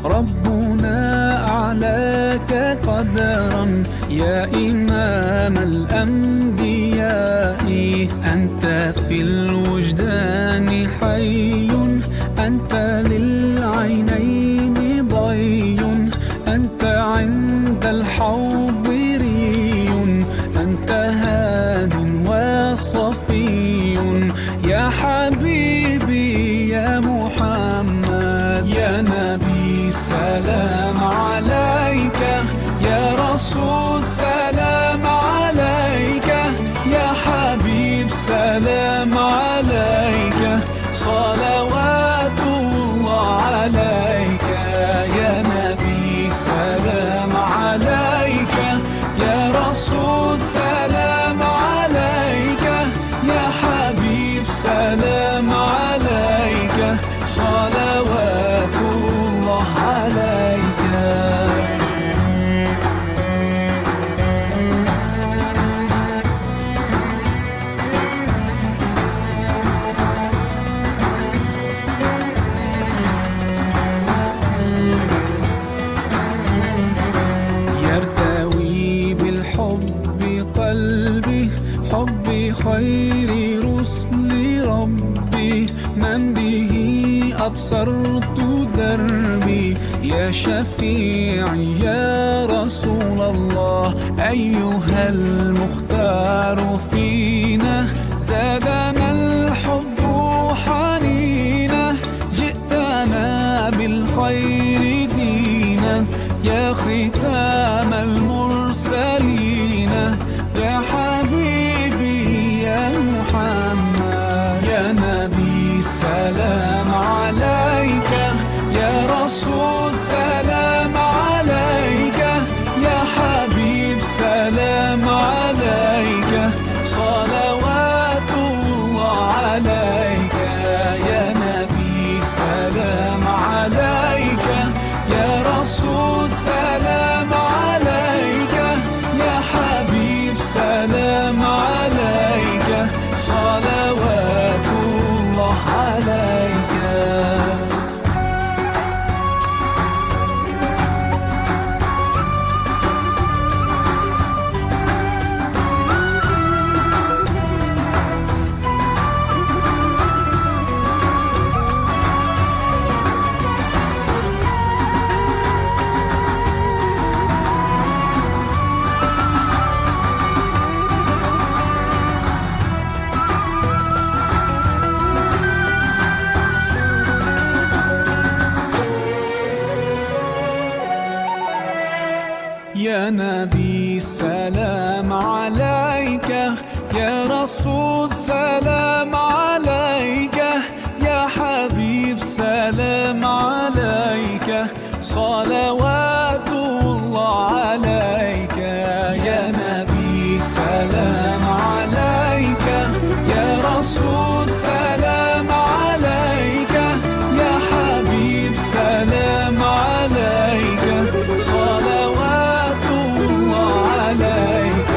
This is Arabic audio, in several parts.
ربنا أعلاك قدرا يا إمام الأنبياء. أنت في الوجدان حي، أنت للعينين ضي، أنت عند الحوض ري، أنت هاد وصفي يا حبيبي يا محمد. يا نبي سلام عليك، يا رسول سلام عليك، يا حبيب سلام عليك، صلوات الله عليك. يا نبي سلام عليك، يا رسول سلام عليك، يا حبيب سلام عليك، صلوات الله عليك. يرتوي بالحب قلبي، حب خير رسل ربي، من به أبصرت دربي. يا شفيعي يا رسول الله، أيها المختار فينا، زادنا الحب حنينا، جئتنا بالخير دينا، يا ختام المرسلين، يا حبيبي يا محمد. يا نبي سلام عليك، يا رسول سلام عليك، يا حبيب سلام عليك، صلوات الله عليك. يا نبي سلام عليك، يا رسول سلام عليك، يا حبيب سلام عليك، صلوات الله عليك. يا نبي سلام عليك، يا رسول سلام عليك، يا حبيب سلام عليك، صلوات الله عليك. يا نبي سلام عليك، يا رسول سلام عليك، يا حبيب سلام عليك، صلوات الله عليك.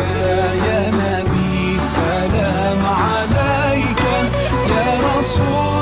يا نبي سلام عليك، يا رسول